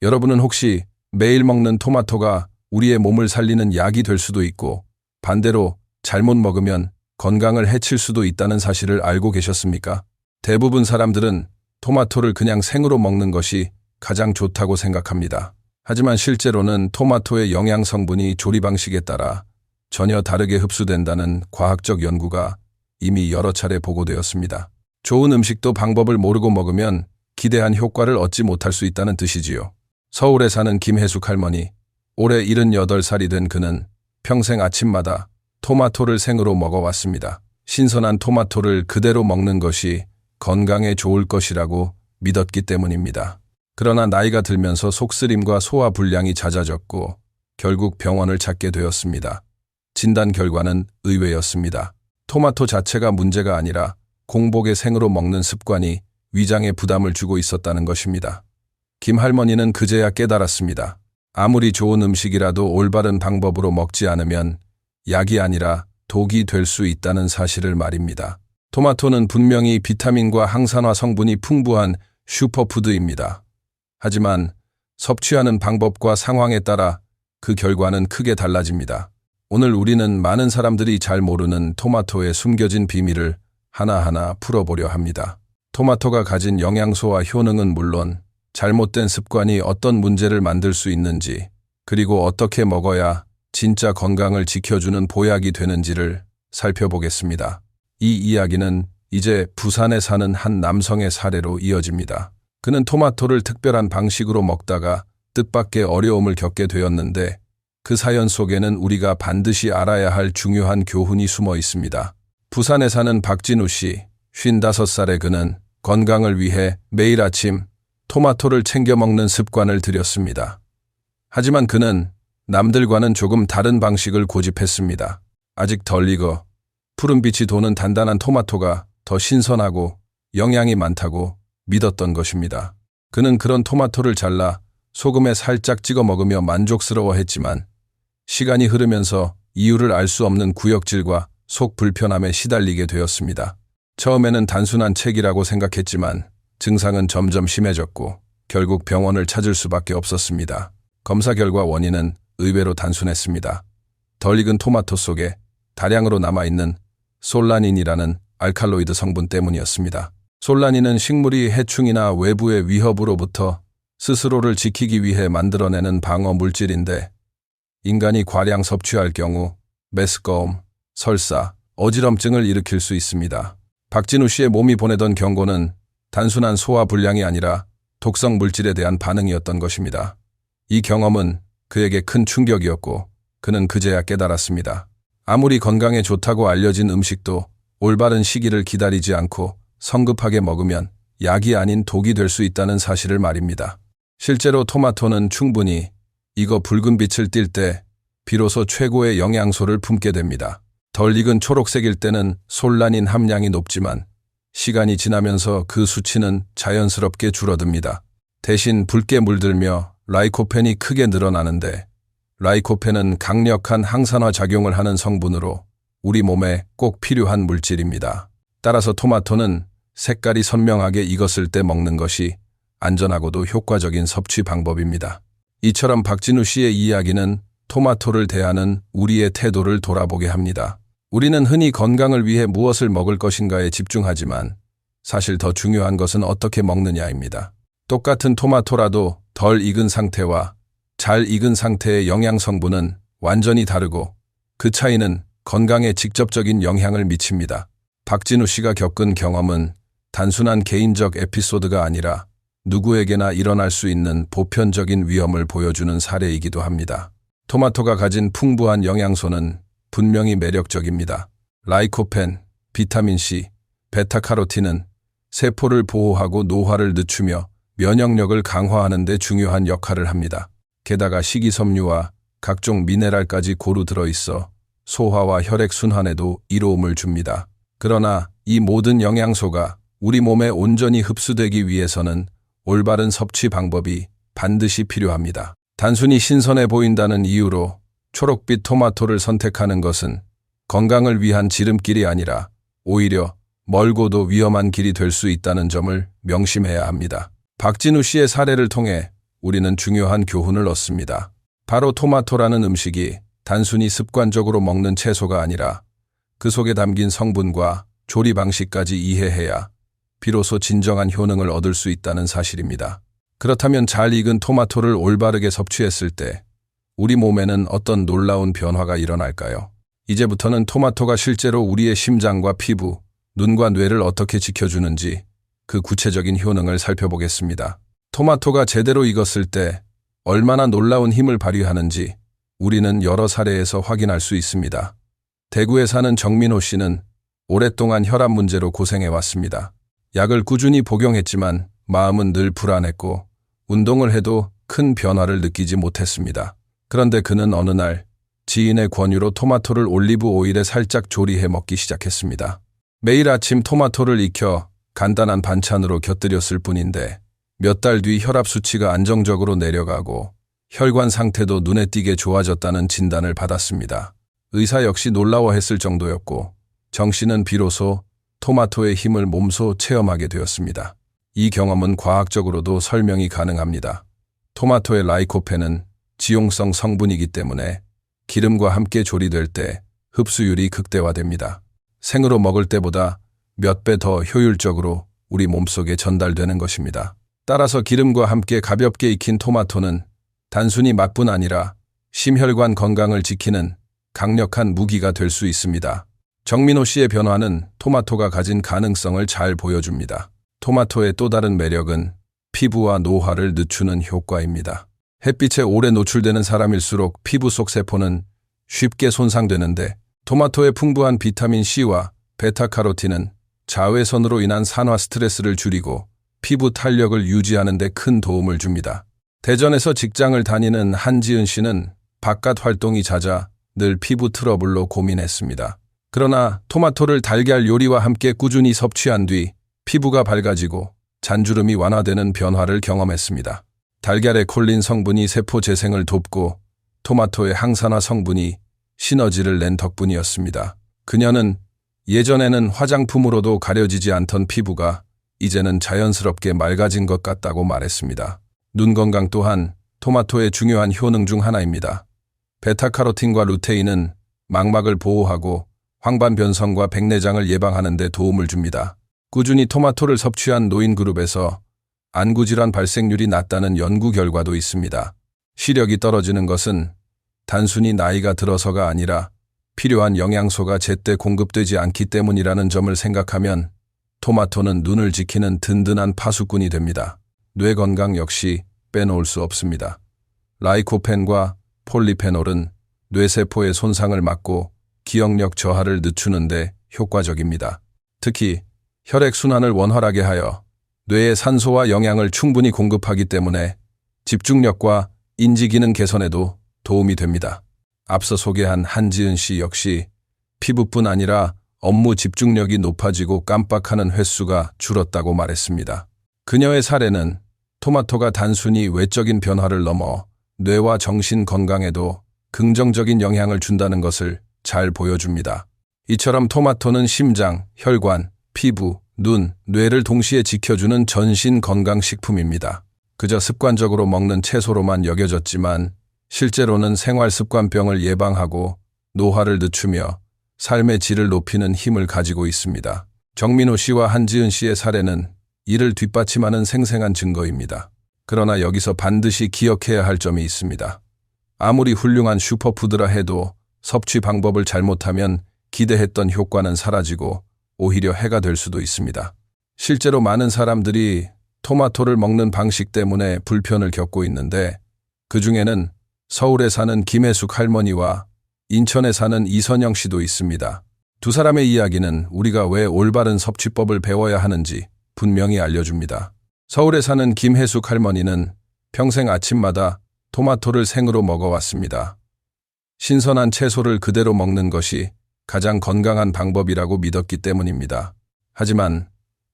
여러분은 혹시 매일 먹는 토마토가 우리의 몸을 살리는 약이 될 수도 있고 반대로 잘못 먹으면 건강을 해칠 수도 있다는 사실을 알고 계셨습니까? 대부분 사람들은 토마토를 그냥 생으로 먹는 것이 가장 좋다고 생각합니다. 하지만 실제로는 토마토의 영양 성분이 조리 방식에 따라 전혀 다르게 흡수된다는 과학적 연구가 이미 여러 차례 보고되었습니다. 좋은 음식도 방법을 모르고 먹으면 기대한 효과를 얻지 못할 수 있다는 뜻이지요. 서울에 사는 김혜숙 할머니, 올해 78살이 된 그는 평생 아침마다 토마토를 생으로 먹어왔습니다. 신선한 토마토를 그대로 먹는 것이 건강에 좋을 것이라고 믿었기 때문입니다. 그러나 나이가 들면서 속쓰림과 소화 불량이 잦아졌고 결국 병원을 찾게 되었습니다. 진단 결과는 의외였습니다. 토마토 자체가 문제가 아니라 공복에 생으로 먹는 습관이 위장에 부담을 주고 있었다는 것입니다. 김 할머니는 그제야 깨달았습니다. 아무리 좋은 음식이라도 올바른 방법으로 먹지 않으면 약이 아니라 독이 될 수 있다는 사실을 말입니다. 토마토는 분명히 비타민과 항산화 성분이 풍부한 슈퍼푸드입니다. 하지만 섭취하는 방법과 상황에 따라 그 결과는 크게 달라집니다. 오늘 우리는 많은 사람들이 잘 모르는 토마토의 숨겨진 비밀을 하나하나 풀어보려 합니다. 토마토가 가진 영양소와 효능은 물론 잘못된 습관이 어떤 문제를 만들 수 있는지, 그리고 어떻게 먹어야 진짜 건강을 지켜주는 보약이 되는지를 살펴보겠습니다. 이 이야기는 이제 부산에 사는 한 남성의 사례로 이어집니다. 그는 토마토를 특별한 방식으로 먹다가 뜻밖의 어려움을 겪게 되었는데 그 사연 속에는 우리가 반드시 알아야 할 중요한 교훈이 숨어 있습니다. 부산에 사는 박진우 씨, 55살의 그는 건강을 위해 매일 아침 토마토를 챙겨 먹는 습관을 들였습니다. 하지만 그는 남들과는 조금 다른 방식을 고집했습니다. 아직 덜 익어 푸른빛이 도는 단단한 토마토가 더 신선하고 영양이 많다고 믿었던 것입니다. 그는 그런 토마토를 잘라 소금에 살짝 찍어 먹으며 만족스러워했지만 시간이 흐르면서 이유를 알 수 없는 구역질과 속 불편함에 시달리게 되었습니다. 처음에는 단순한 책이라고 생각했지만 증상은 점점 심해졌고 결국 병원을 찾을 수밖에 없었습니다. 검사 결과 원인은 의외로 단순했습니다. 덜 익은 토마토 속에 다량으로 남아있는 솔라닌이라는 알칼로이드 성분 때문이었습니다. 솔라닌은 식물이 해충이나 외부의 위협으로부터 스스로를 지키기 위해 만들어내는 방어 물질인데 인간이 과량 섭취할 경우 메스꺼움, 설사, 어지럼증을 일으킬 수 있습니다. 박진우 씨의 몸이 보내던 경고는 단순한 소화 불량이 아니라 독성 물질에 대한 반응이었던 것입니다. 이 경험은 그에게 큰 충격이었고 그는 그제야 깨달았습니다. 아무리 건강에 좋다고 알려진 음식도 올바른 시기를 기다리지 않고 성급하게 먹으면 약이 아닌 독이 될 수 있다는 사실을 말입니다. 실제로 토마토는 충분히 익어 붉은 빛을 띌 때 비로소 최고의 영양소를 품게 됩니다. 덜 익은 초록색일 때는 솔라닌 함량이 높지만 시간이 지나면서 그 수치는 자연스럽게 줄어듭니다. 대신 붉게 물들며 라이코펜이 크게 늘어나는데 라이코펜은 강력한 항산화 작용을 하는 성분으로 우리 몸에 꼭 필요한 물질입니다. 따라서 토마토는 색깔이 선명하게 익었을 때 먹는 것이 안전하고도 효과적인 섭취 방법입니다. 이처럼 박진우 씨의 이야기는 토마토를 대하는 우리의 태도를 돌아보게 합니다. 우리는 흔히 건강을 위해 무엇을 먹을 것인가에 집중하지만 사실 더 중요한 것은 어떻게 먹느냐입니다. 똑같은 토마토라도 덜 익은 상태와 잘 익은 상태의 영양 성분은 완전히 다르고 그 차이는 건강에 직접적인 영향을 미칩니다. 박진우 씨가 겪은 경험은 단순한 개인적 에피소드가 아니라 누구에게나 일어날 수 있는 보편적인 위험을 보여주는 사례이기도 합니다. 토마토가 가진 풍부한 영양소는 분명히 매력적입니다. 라이코펜, 비타민C, 베타카로틴은 세포를 보호하고 노화를 늦추며 면역력을 강화하는 데 중요한 역할을 합니다. 게다가 식이섬유와 각종 미네랄까지 고루 들어있어 소화와 혈액순환에도 이로움을 줍니다. 그러나 이 모든 영양소가 우리 몸에 온전히 흡수되기 위해서는 올바른 섭취 방법이 반드시 필요합니다. 단순히 신선해 보인다는 이유로 초록빛 토마토를 선택하는 것은 건강을 위한 지름길이 아니라 오히려 멀고도 위험한 길이 될 수 있다는 점을 명심해야 합니다. 박진우 씨의 사례를 통해 우리는 중요한 교훈을 얻습니다. 바로 토마토라는 음식이 단순히 습관적으로 먹는 채소가 아니라 그 속에 담긴 성분과 조리 방식까지 이해해야 비로소 진정한 효능을 얻을 수 있다는 사실입니다. 그렇다면 잘 익은 토마토를 올바르게 섭취했을 때 우리 몸에는 어떤 놀라운 변화가 일어날까요? 이제부터는 토마토가 실제로 우리의 심장과 피부, 눈과 뇌를 어떻게 지켜주는지 그 구체적인 효능을 살펴보겠습니다. 토마토가 제대로 익었을 때 얼마나 놀라운 힘을 발휘하는지 우리는 여러 사례에서 확인할 수 있습니다. 대구에 사는 정민호 씨는 오랫동안 혈압 문제로 고생해왔습니다. 약을 꾸준히 복용했지만 마음은 늘 불안했고 운동을 해도 큰 변화를 느끼지 못했습니다. 그런데 그는 어느 날 지인의 권유로 토마토를 올리브 오일에 살짝 조리해 먹기 시작했습니다. 매일 아침 토마토를 익혀 간단한 반찬으로 곁들였을 뿐인데 몇 달 뒤 혈압 수치가 안정적으로 내려가고 혈관 상태도 눈에 띄게 좋아졌다는 진단을 받았습니다. 의사 역시 놀라워했을 정도였고 정 씨는 비로소 토마토의 힘을 몸소 체험하게 되었습니다. 이 경험은 과학적으로도 설명이 가능합니다. 토마토의 라이코펜은 지용성 성분이기 때문에 기름과 함께 조리될 때 흡수율이 극대화됩니다. 생으로 먹을 때보다 몇 배 더 효율적으로 우리 몸속에 전달되는 것입니다. 따라서 기름과 함께 가볍게 익힌 토마토는 단순히 맛뿐 아니라 심혈관 건강을 지키는 강력한 무기가 될 수 있습니다. 정민호 씨의 변화는 토마토가 가진 가능성을 잘 보여줍니다. 토마토의 또 다른 매력은 피부와 노화를 늦추는 효과입니다. 햇빛에 오래 노출되는 사람일수록 피부 속 세포는 쉽게 손상되는데 토마토의 풍부한 비타민 C와 베타카로틴은 자외선으로 인한 산화 스트레스를 줄이고 피부 탄력을 유지하는 데 큰 도움을 줍니다. 대전에서 직장을 다니는 한지은 씨는 바깥 활동이 잦아 늘 피부 트러블로 고민했습니다. 그러나 토마토를 달걀 요리와 함께 꾸준히 섭취한 뒤 피부가 밝아지고 잔주름이 완화되는 변화를 경험했습니다. 달걀의 콜린 성분이 세포 재생을 돕고 토마토의 항산화 성분이 시너지를 낸 덕분이었습니다. 그녀는 예전에는 화장품으로도 가려지지 않던 피부가 이제는 자연스럽게 맑아진 것 같다고 말했습니다. 눈 건강 또한 토마토의 중요한 효능 중 하나입니다. 베타카로틴과 루테인은 망막을 보호하고 황반 변성과 백내장을 예방하는 데 도움을 줍니다. 꾸준히 토마토를 섭취한 노인 그룹에서 안구질환 발생률이 낮다는 연구 결과도 있습니다. 시력이 떨어지는 것은 단순히 나이가 들어서가 아니라 필요한 영양소가 제때 공급되지 않기 때문이라는 점을 생각하면 토마토는 눈을 지키는 든든한 파수꾼이 됩니다. 뇌 건강 역시 빼놓을 수 없습니다. 라이코펜과 폴리페놀은 뇌세포의 손상을 막고 기억력 저하를 늦추는 데 효과적입니다. 특히 혈액순환을 원활하게 하여 뇌에 산소와 영양을 충분히 공급하기 때문에 집중력과 인지기능 개선에도 도움이 됩니다. 앞서 소개한 한지은 씨 역시 피부뿐 아니라 업무 집중력이 높아지고 깜빡하는 횟수가 줄었다고 말했습니다. 그녀의 사례는 토마토가 단순히 외적인 변화를 넘어 뇌와 정신 건강에도 긍정적인 영향을 준다는 것을 잘 보여줍니다. 이처럼 토마토는 심장, 혈관, 피부, 눈, 뇌를 동시에 지켜주는 전신 건강 식품입니다. 그저 습관적으로 먹는 채소로만 여겨졌지만 실제로는 생활 습관병을 예방하고 노화를 늦추며 삶의 질을 높이는 힘을 가지고 있습니다. 정민호 씨와 한지은 씨의 사례는 이를 뒷받침하는 생생한 증거입니다. 그러나 여기서 반드시 기억해야 할 점이 있습니다. 아무리 훌륭한 슈퍼푸드라 해도 섭취 방법을 잘못하면 기대했던 효과는 사라지고 오히려 해가 될 수도 있습니다. 실제로 많은 사람들이 토마토를 먹는 방식 때문에 불편을 겪고 있는데 그 중에는 서울에 사는 김혜숙 할머니와 인천에 사는 이선영 씨도 있습니다. 두 사람의 이야기는 우리가 왜 올바른 섭취법을 배워야 하는지 분명히 알려줍니다. 서울에 사는 김혜숙 할머니는 평생 아침마다 토마토를 생으로 먹어왔습니다. 신선한 채소를 그대로 먹는 것이 가장 건강한 방법이라고 믿었기 때문입니다. 하지만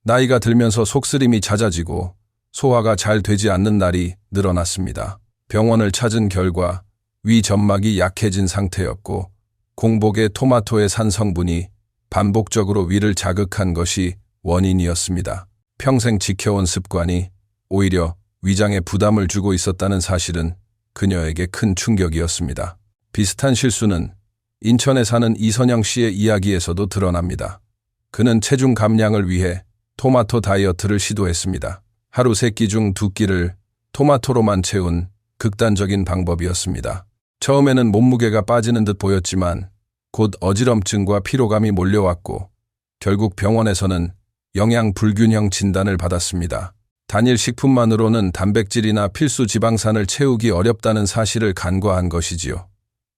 나이가 들면서 속쓰림이 잦아지고 소화가 잘 되지 않는 날이 늘어났습니다. 병원을 찾은 결과 위 점막이 약해진 상태였고 공복에 토마토의 산 성분이 반복적으로 위를 자극한 것이 원인이었습니다. 평생 지켜온 습관이 오히려 위장에 부담을 주고 있었다는 사실은 그녀에게 큰 충격이었습니다. 비슷한 실수는 인천에 사는 이선영 씨의 이야기에서도 드러납니다. 그는 체중 감량을 위해 토마토 다이어트를 시도했습니다. 하루 3끼 중 2끼를 토마토로만 채운 극단적인 방법이었습니다. 처음에는 몸무게가 빠지는 듯 보였지만 곧 어지럼증과 피로감이 몰려왔고 결국 병원에서는 영양 불균형 진단을 받았습니다. 단일 식품만으로는 단백질이나 필수 지방산을 채우기 어렵다는 사실을 간과한 것이지요.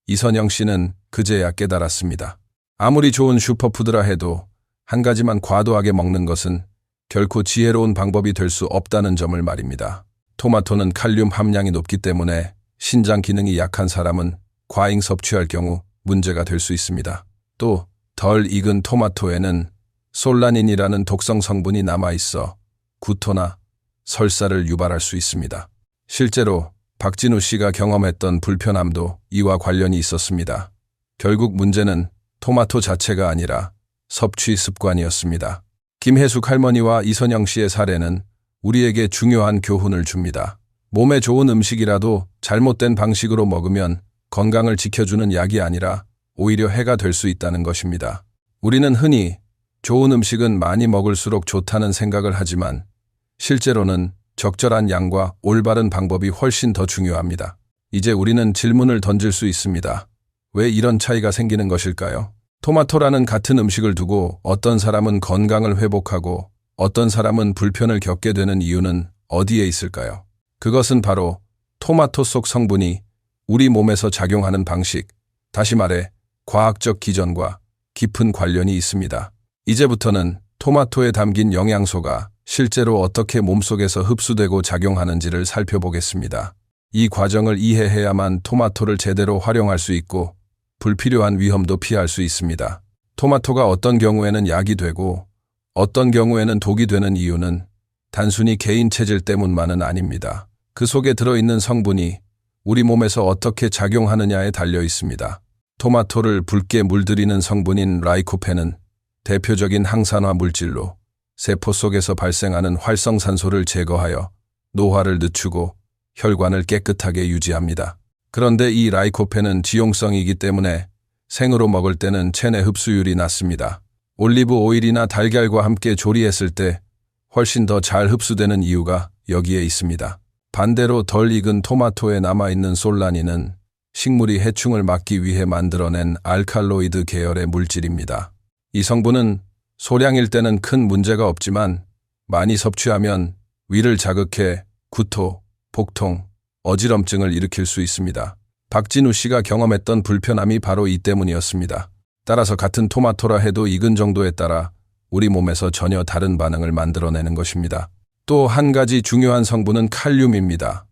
이선영 씨는 그제야 깨달았습니다. 아무리 좋은 슈퍼푸드라 해도 한 가지만 과도하게 먹는 것은 결코 지혜로운 방법이 될 수 없다는 점을 말입니다. 토마토는 칼륨 함량이 높기 때문에 신장 기능이 약한 사람은 과잉 섭취할 경우 문제가 될 수 있습니다. 또 덜 익은 토마토에는 솔라닌이라는 독성 성분이 남아있어 구토나 설사를 유발할 수 있습니다. 실제로 박진우 씨가 경험했던 불편함도 이와 관련이 있었습니다. 결국 문제는 토마토 자체가 아니라 섭취 습관이었습니다. 김혜숙 할머니와 이선영 씨의 사례는 우리에게 중요한 교훈을 줍니다. 몸에 좋은 음식이라도 잘못된 방식으로 먹으면 건강을 지켜주는 약이 아니라 오히려 해가 될 수 있다는 것입니다. 우리는 흔히 좋은 음식은 많이 먹을수록 좋다는 생각을 하지만 실제로는 적절한 양과 올바른 방법이 훨씬 더 중요합니다. 이제 우리는 질문을 던질 수 있습니다. 왜 이런 차이가 생기는 것일까요? 토마토라는 같은 음식을 두고 어떤 사람은 건강을 회복하고 어떤 사람은 불편을 겪게 되는 이유는 어디에 있을까요? 그것은 바로 토마토 속 성분이 우리 몸에서 작용하는 방식, 다시 말해 과학적 기전과 깊은 관련이 있습니다. 이제부터는 토마토에 담긴 영양소가 실제로 어떻게 몸속에서 흡수되고 작용하는지를 살펴보겠습니다. 이 과정을 이해해야만 토마토를 제대로 활용할 수 있고 불필요한 위험도 피할 수 있습니다. 토마토가 어떤 경우에는 약이 되고 어떤 경우에는 독이 되는 이유는 단순히 개인 체질 때문만은 아닙니다. 그 속에 들어있는 성분이 우리 몸에서 어떻게 작용하느냐에 달려 있습니다. 토마토를 붉게 물들이는 성분인 라이코펜은 대표적인 항산화 물질로 세포 속에서 발생하는 활성산소를 제거하여 노화를 늦추고 혈관을 깨끗하게 유지합니다. 그런데 이 라이코펜은 지용성이기 때문에 생으로 먹을 때는 체내 흡수율이 낮습니다. 올리브 오일이나 달걀과 함께 조리했을 때 훨씬 더 잘 흡수되는 이유가 여기에 있습니다. 반대로 덜 익은 토마토에 남아있는 솔라닌은 식물이 해충을 막기 위해 만들어낸 알칼로이드 계열의 물질입니다. 이 성분은 소량일 때는 큰 문제가 없지만 많이 섭취하면 위를 자극해 구토, 복통, 어지럼증을 일으킬 수 있습니다. 박진우 씨가 경험했던 불편함이 바로 이 때문이었습니다. 따라서 같은 토마토라 해도 익은 정도에 따라 우리 몸에서 전혀 다른 반응을 만들어내는 것입니다. 또 한 가지 중요한 성분은 칼륨입니다.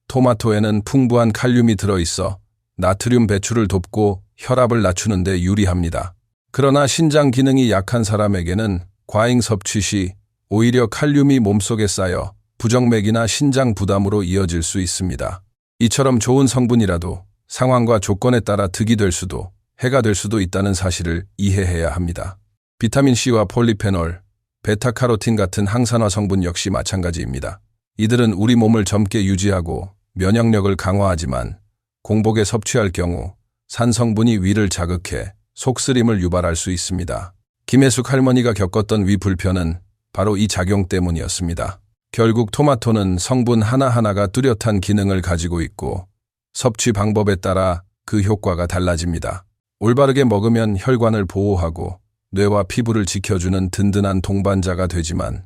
토마토에는 풍부한 칼륨이 들어있어 나트륨 배출을 돕고 혈압을 낮추는 데 유리합니다. 그러나 신장 기능이 약한 사람에게는 과잉 섭취 시 오히려 칼륨이 몸속에 쌓여 부정맥이나 신장 부담으로 이어질 수 있습니다. 이처럼 좋은 성분이라도 상황과 조건에 따라 득이 될 수도 해가 될 수도 있다는 사실을 이해해야 합니다. 비타민C와 폴리페놀, 베타카로틴 같은 항산화 성분 역시 마찬가지입니다. 이들은 우리 몸을 젊게 유지하고 면역력을 강화하지만 공복에 섭취할 경우 산 성분이 위를 자극해 속쓰림을 유발할 수 있습니다. 김혜숙 할머니가 겪었던 위 불편은 바로 이 작용 때문이었습니다. 결국 토마토는 성분 하나하나가 뚜렷한 기능을 가지고 있고 섭취 방법에 따라 그 효과가 달라집니다. 올바르게 먹으면 혈관을 보호하고 뇌와 피부를 지켜주는 든든한 동반자가 되지만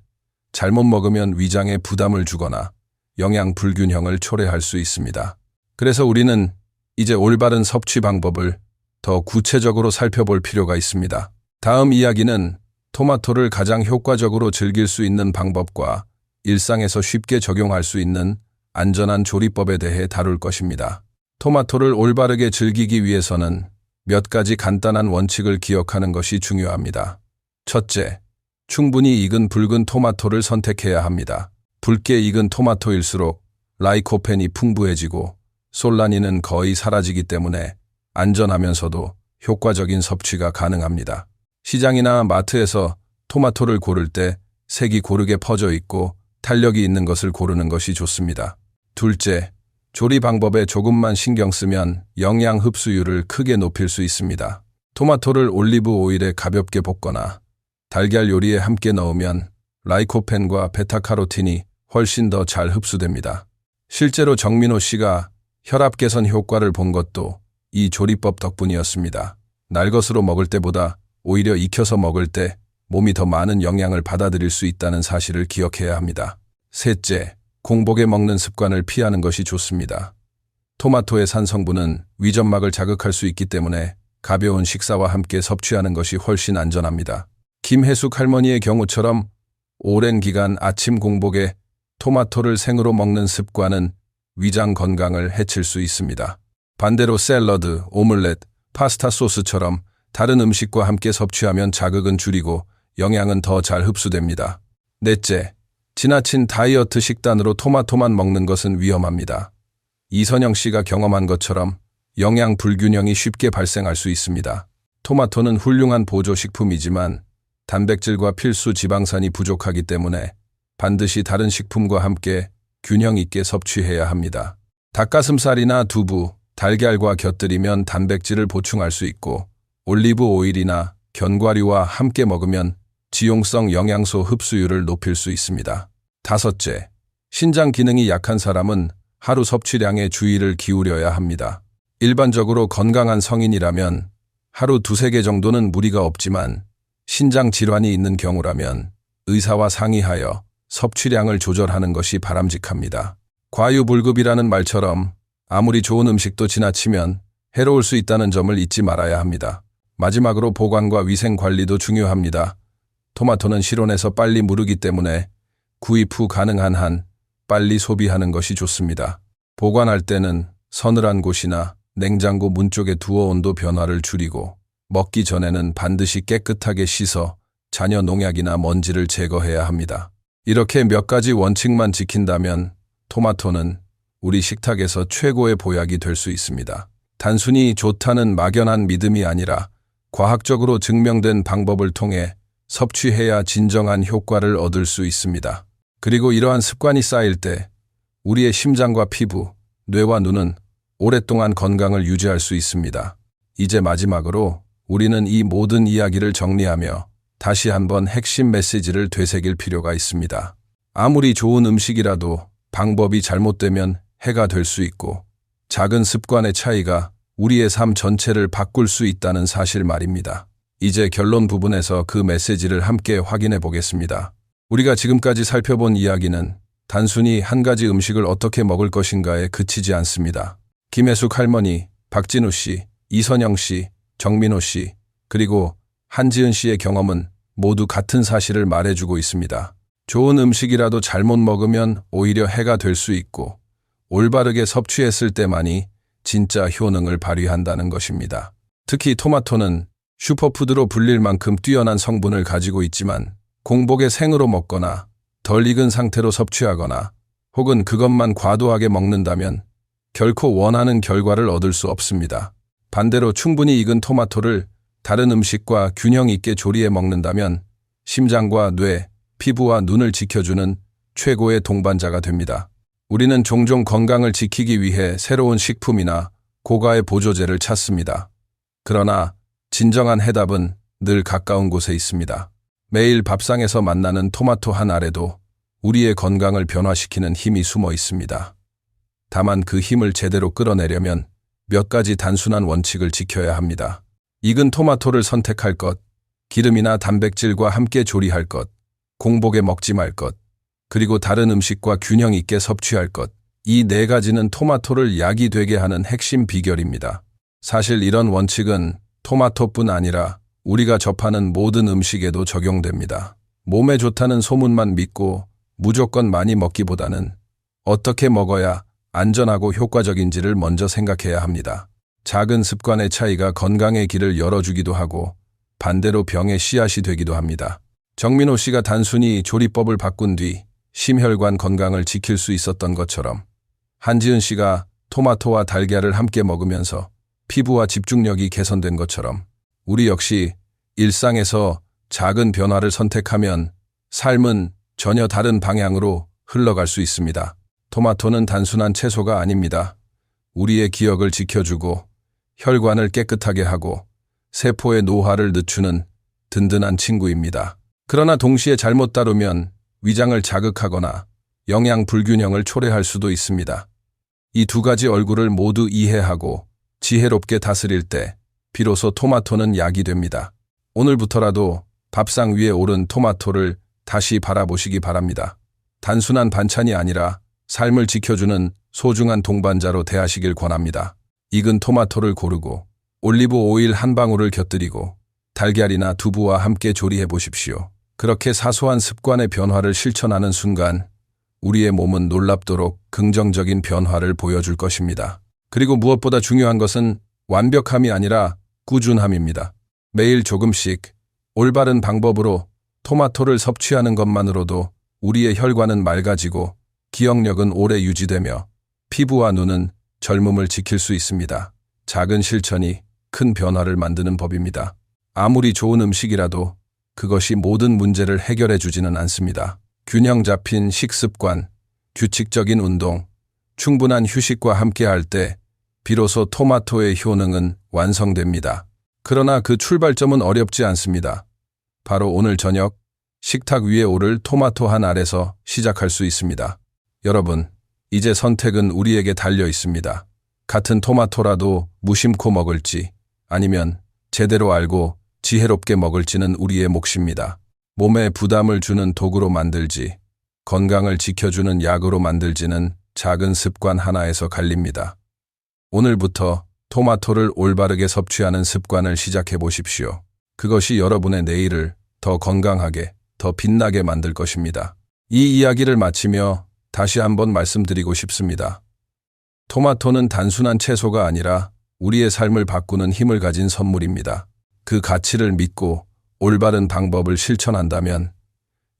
잘못 먹으면 위장에 부담을 주거나 영양 불균형을 초래할 수 있습니다. 그래서 우리는 이제 올바른 섭취 방법을 더 구체적으로 살펴볼 필요가 있습니다. 다음 이야기는 토마토를 가장 효과적으로 즐길 수 있는 방법과 일상에서 쉽게 적용할 수 있는 안전한 조리법에 대해 다룰 것입니다. 토마토를 올바르게 즐기기 위해서는 몇 가지 간단한 원칙을 기억하는 것이 중요합니다. 첫째, 충분히 익은 붉은 토마토를 선택해야 합니다. 붉게 익은 토마토일수록 라이코펜이 풍부해지고 솔라닌은 거의 사라지기 때문에 안전하면서도 효과적인 섭취가 가능합니다. 시장이나 마트에서 토마토를 고를 때 색이 고르게 퍼져 있고 탄력이 있는 것을 고르는 것이 좋습니다. 둘째, 조리 방법에 조금만 신경 쓰면 영양 흡수율을 크게 높일 수 있습니다. 토마토를 올리브 오일에 가볍게 볶거나 달걀 요리에 함께 넣으면 라이코펜과 베타카로틴이 훨씬 더 잘 흡수됩니다. 실제로 정민호 씨가 혈압 개선 효과를 본 것도 이 조리법 덕분이었습니다. 날 것으로 먹을 때보다 오히려 익혀서 먹을 때 몸이 더 많은 영양을 받아들일 수 있다는 사실을 기억해야 합니다. 셋째, 공복에 먹는 습관을 피하는 것이 좋습니다. 토마토의 산 성분은 위점막을 자극할 수 있기 때문에 가벼운 식사와 함께 섭취하는 것이 훨씬 안전합니다. 김혜숙 할머니의 경우처럼 오랜 기간 아침 공복에 토마토를 생으로 먹는 습관은 위장 건강을 해칠 수 있습니다. 반대로 샐러드, 오믈렛, 파스타 소스처럼 다른 음식과 함께 섭취하면 자극은 줄이고 영양은 더 잘 흡수됩니다. 넷째, 지나친 다이어트 식단으로 토마토만 먹는 것은 위험합니다. 이선영 씨가 경험한 것처럼 영양 불균형이 쉽게 발생할 수 있습니다. 토마토는 훌륭한 보조식품이지만 단백질과 필수 지방산이 부족하기 때문에 반드시 다른 식품과 함께 균형 있게 섭취해야 합니다. 닭가슴살이나 두부, 달걀과 곁들이면 단백질을 보충할 수 있고 올리브 오일이나 견과류와 함께 먹으면 지용성 영양소 흡수율을 높일 수 있습니다. 다섯째, 신장 기능이 약한 사람은 하루 섭취량에 주의를 기울여야 합니다. 일반적으로 건강한 성인이라면 하루 2-3개 정도는 무리가 없지만 신장 질환이 있는 경우라면 의사와 상의하여 섭취량을 조절하는 것이 바람직합니다. 과유불급이라는 말처럼 아무리 좋은 음식도 지나치면 해로울 수 있다는 점을 잊지 말아야 합니다. 마지막으로 보관과 위생 관리도 중요합니다. 토마토는 실온에서 빨리 무르기 때문에 구입 후 가능한 한 빨리 소비하는 것이 좋습니다. 보관할 때는 서늘한 곳이나 냉장고 문 쪽에 두어 온도 변화를 줄이고 먹기 전에는 반드시 깨끗하게 씻어 잔여 농약이나 먼지를 제거해야 합니다. 이렇게 몇 가지 원칙만 지킨다면 토마토는 우리 식탁에서 최고의 보약이 될 수 있습니다. 단순히 좋다는 막연한 믿음이 아니라 과학적으로 증명된 방법을 통해 섭취해야 진정한 효과를 얻을 수 있습니다. 그리고 이러한 습관이 쌓일 때 우리의 심장과 피부, 뇌와 눈은 오랫동안 건강을 유지할 수 있습니다. 이제 마지막으로 우리는 이 모든 이야기를 정리하며 다시 한번 핵심 메시지를 되새길 필요가 있습니다. 아무리 좋은 음식이라도 방법이 잘못되면 해가 될 수 있고 작은 습관의 차이가 우리의 삶 전체를 바꿀 수 있다는 사실 말입니다. 이제 결론 부분에서 그 메시지를 함께 확인해 보겠습니다. 우리가 지금까지 살펴본 이야기는 단순히 한 가지 음식을 어떻게 먹을 것인가에 그치지 않습니다. 김혜숙 할머니, 박진우 씨, 이선영 씨, 정민호 씨, 그리고 한지은 씨의 경험은 모두 같은 사실을 말해주고 있습니다. 좋은 음식이라도 잘못 먹으면 오히려 해가 될 수 있고 올바르게 섭취했을 때만이 진짜 효능을 발휘한다는 것입니다. 특히 토마토는 슈퍼푸드로 불릴 만큼 뛰어난 성분을 가지고 있지만 공복에 생으로 먹거나 덜 익은 상태로 섭취하거나 혹은 그것만 과도하게 먹는다면 결코 원하는 결과를 얻을 수 없습니다. 반대로 충분히 익은 토마토를 다른 음식과 균형 있게 조리해 먹는다면 심장과 뇌, 피부와 눈을 지켜주는 최고의 동반자가 됩니다. 우리는 종종 건강을 지키기 위해 새로운 식품이나 고가의 보조제를 찾습니다. 그러나 진정한 해답은 늘 가까운 곳에 있습니다. 매일 밥상에서 만나는 토마토 한 알에도 우리의 건강을 변화시키는 힘이 숨어 있습니다. 다만 그 힘을 제대로 끌어내려면 몇 가지 단순한 원칙을 지켜야 합니다. 익은 토마토를 선택할 것, 기름이나 단백질과 함께 조리할 것, 공복에 먹지 말 것, 그리고 다른 음식과 균형 있게 섭취할 것. 이 4가지는 토마토를 약이 되게 하는 핵심 비결입니다. 사실 이런 원칙은 토마토뿐 아니라 우리가 접하는 모든 음식에도 적용됩니다. 몸에 좋다는 소문만 믿고 무조건 많이 먹기보다는 어떻게 먹어야 안전하고 효과적인지를 먼저 생각해야 합니다. 작은 습관의 차이가 건강의 길을 열어주기도 하고 반대로 병의 씨앗이 되기도 합니다. 정민호 씨가 단순히 조리법을 바꾼 뒤 심혈관 건강을 지킬 수 있었던 것처럼 한지은 씨가 토마토와 달걀을 함께 먹으면서 피부와 집중력이 개선된 것처럼 우리 역시 일상에서 작은 변화를 선택하면 삶은 전혀 다른 방향으로 흘러갈 수 있습니다. 토마토는 단순한 채소가 아닙니다. 우리의 기억을 지켜주고 혈관을 깨끗하게 하고 세포의 노화를 늦추는 든든한 친구입니다. 그러나 동시에 잘못 다루면 위장을 자극하거나 영양 불균형을 초래할 수도 있습니다. 이 두 가지 얼굴을 모두 이해하고 지혜롭게 다스릴 때 비로소 토마토는 약이 됩니다. 오늘부터라도 밥상 위에 오른 토마토를 다시 바라보시기 바랍니다. 단순한 반찬이 아니라 삶을 지켜주는 소중한 동반자로 대하시길 권합니다. 익은 토마토를 고르고 올리브 오일 한 방울을 곁들이고 달걀이나 두부와 함께 조리해 보십시오. 그렇게 사소한 습관의 변화를 실천하는 순간 우리의 몸은 놀랍도록 긍정적인 변화를 보여줄 것입니다. 그리고 무엇보다 중요한 것은 완벽함이 아니라 꾸준함입니다. 매일 조금씩 올바른 방법으로 토마토를 섭취하는 것만으로도 우리의 혈관은 맑아지고 기억력은 오래 유지되며 피부와 눈은 젊음을 지킬 수 있습니다. 작은 실천이 큰 변화를 만드는 법입니다. 아무리 좋은 음식이라도 그것이 모든 문제를 해결해 주지는 않습니다. 균형 잡힌 식습관, 규칙적인 운동, 충분한 휴식과 함께할 때 비로소 토마토의 효능은 완성됩니다. 그러나 그 출발점은 어렵지 않습니다. 바로 오늘 저녁 식탁 위에 오를 토마토 한 알에서 시작할 수 있습니다. 여러분, 이제 선택은 우리에게 달려 있습니다. 같은 토마토라도 무심코 먹을지 아니면 제대로 알고 지혜롭게 먹을지는 우리의 몫입니다. 몸에 부담을 주는 도구로 만들지, 건강을 지켜주는 약으로 만들지는 작은 습관 하나에서 갈립니다. 오늘부터 토마토를 올바르게 섭취하는 습관을 시작해 보십시오. 그것이 여러분의 내일을 더 건강하게, 더 빛나게 만들 것입니다. 이 이야기를 마치며 다시 한번 말씀드리고 싶습니다. 토마토는 단순한 채소가 아니라 우리의 삶을 바꾸는 힘을 가진 선물입니다. 그 가치를 믿고 올바른 방법을 실천한다면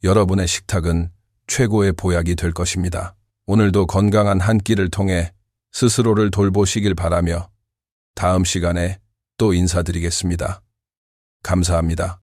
여러분의 식탁은 최고의 보약이 될 것입니다. 오늘도 건강한 한 끼를 통해 스스로를 돌보시길 바라며 다음 시간에 또 인사드리겠습니다. 감사합니다.